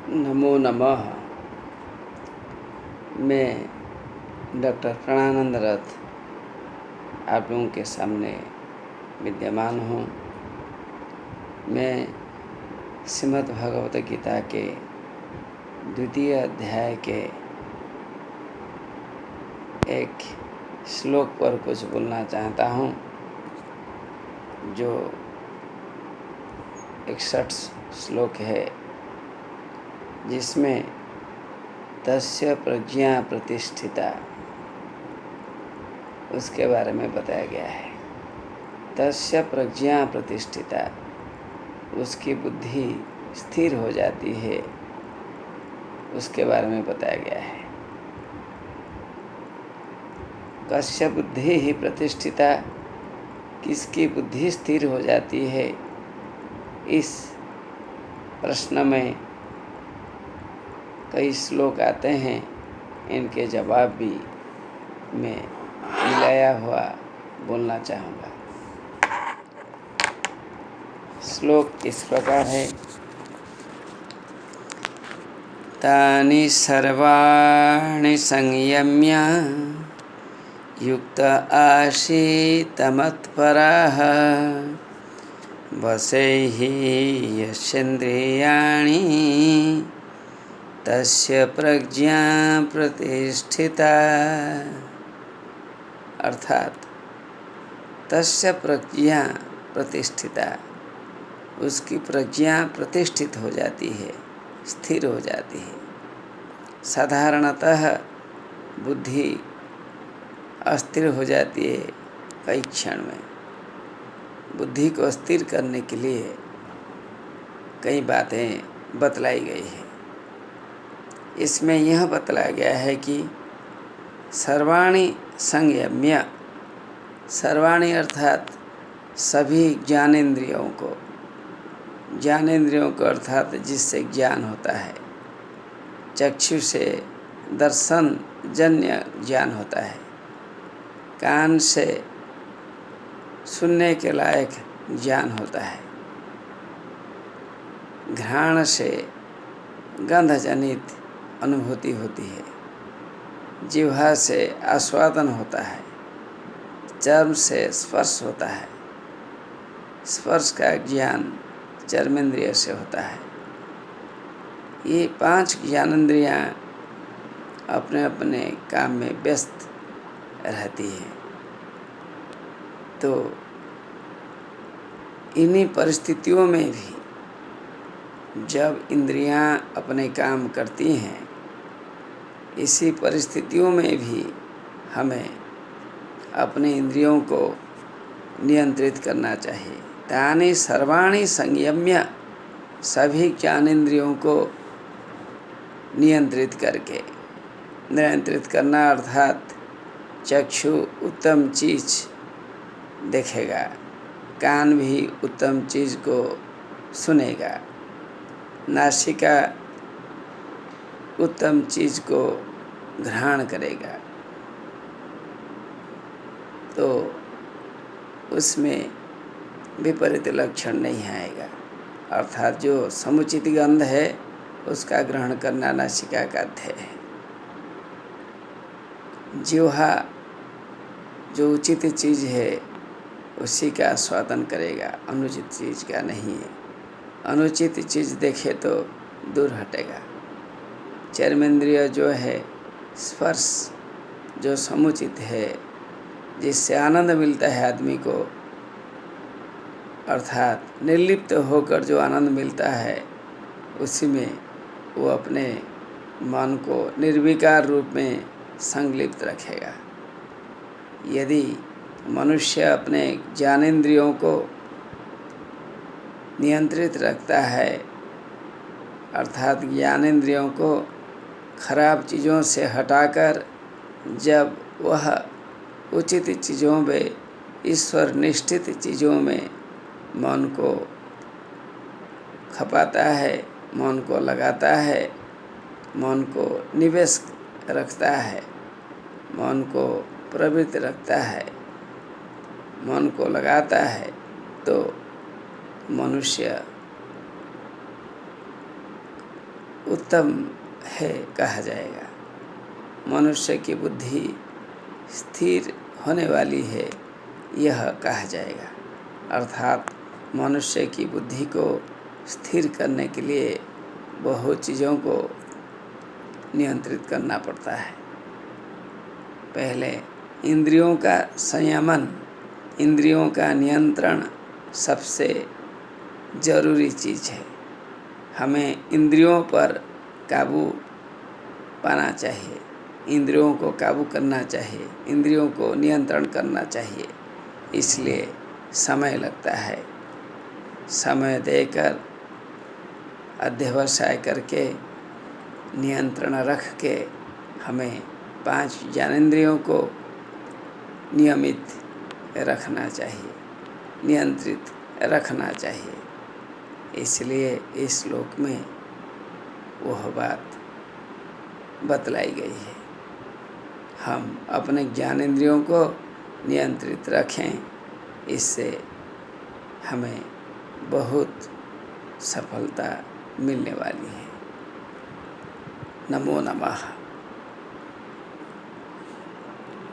नमो नमः। मैं डॉक्टर प्राणानंद रथ आप लोगों के सामने विद्यमान हूँ। मैं श्रीमद् भगवत गीता के 2 अध्याय के एक श्लोक पर कुछ बोलना चाहता हूँ, जो 61 श्लोक है, जिसमें तस्य प्रज्ञा प्रतिष्ठिता उसके बारे में बताया गया है। तस्य प्रज्ञा प्रतिष्ठिता, उसकी बुद्धि स्थिर हो जाती है, उसके बारे में बताया गया है। कस्य बुद्धि ही प्रतिष्ठिता, किसकी बुद्धि स्थिर हो जाती है, इस प्रश्न में कई श्लोक आते हैं। इनके जवाब भी मैं मिलाया हुआ बोलना चाहूँगा। श्लोक इस प्रकार है। तानि सर्वाणि संयम्य युक्त आसीत मत्परः वशैः यस्येन्द्रियाणि तस्य प्रज्ञा प्रतिष्ठिता। अर्थात तस्य प्रज्ञा प्रतिष्ठिता, उसकी प्रज्ञा प्रतिष्ठित हो जाती है, स्थिर हो जाती है। साधारणतः बुद्धि अस्थिर हो जाती है कई क्षण में। बुद्धि को स्थिर करने के लिए कई बातें बतलाई गई है। इसमें यह बतलाया गया है कि सर्वाणि संयम्य, सर्वाणि अर्थात सभी ज्ञानेंद्रियों को, ज्ञानेंद्रियों को अर्थात जिससे ज्ञान होता है। चक्षु से दर्शन जन्य ज्ञान होता है, कान से सुनने के लायक ज्ञान होता है, घ्राण से गंध जनित अनुभूति होती है, जिह्वा से आस्वादन होता है, चर्म से स्पर्श होता है, स्पर्श का ज्ञान चर्मेंद्रिय से होता है। ये 5 ज्ञानेंद्रियाँ अपने अपने काम में व्यस्त रहती हैं। तो इन्हीं परिस्थितियों में भी जब इंद्रियां अपने काम करती हैं, इसी परिस्थितियों में भी हमें अपने इंद्रियों को नियंत्रित करना चाहिए। तानि सर्वाणि संयम्य, सभी ज्ञानेंद्रियों को नियंत्रित करके, नियंत्रित करना अर्थात चक्षु उत्तम चीज़ देखेगा, कान भी उत्तम चीज़ को सुनेगा, नासिका उत्तम चीज़ को ग्रहण करेगा, तो उसमें विपरीत लक्षण नहीं आएगा। अर्थात जो समुचित गंध है उसका ग्रहण करना नासिका का ध्येय है। जिह्वा जो उचित चीज़ है उसी का आस्वादन करेगा, अनुचित चीज़ का नहीं है। अनुचित चीज़ देखे तो दूर हटेगा। चर्मेंद्रिय जो है स्पर्श, जो समुचित है, जिससे आनंद मिलता है आदमी को, अर्थात निर्लिप्त होकर जो आनंद मिलता है, उसी में वो अपने मन को निर्विकार रूप में संलिप्त रखेगा। यदि मनुष्य अपने ज्ञानेंद्रियों को नियंत्रित रखता है, अर्थात ज्ञानेंद्रियों को खराब चीज़ों से हटाकर जब वह उचित चीज़ों में, ईश्वर निष्ठित चीज़ों में मन को खपाता है, मन को लगाता है, मन को निवेश रखता है, मन को प्रवृत्त रखता है, मन को लगाता है, तो मनुष्य उत्तम है कहा जाएगा। मनुष्य की बुद्धि स्थिर होने वाली है यह कहा जाएगा। अर्थात मनुष्य की बुद्धि को स्थिर करने के लिए बहुत चीज़ों को नियंत्रित करना पड़ता है। पहले इंद्रियों का संयमन, इंद्रियों का नियंत्रण सबसे ज़रूरी चीज़ है। हमें इंद्रियों पर काबू पाना चाहिए, इंद्रियों को काबू करना चाहिए, इंद्रियों को नियंत्रण करना चाहिए। इसलिए समय लगता है। समय देकर अध्यवसाय करके नियंत्रण रख के हमें 5 ज्ञानेंद्रियों को नियमित रखना चाहिए, नियंत्रित रखना चाहिए। इसलिए इस श्लोक में वह बात बतलाई गई है। हम अपने ज्ञानेंद्रियों को नियंत्रित रखें, इससे हमें बहुत सफलता मिलने वाली है। नमो नमः।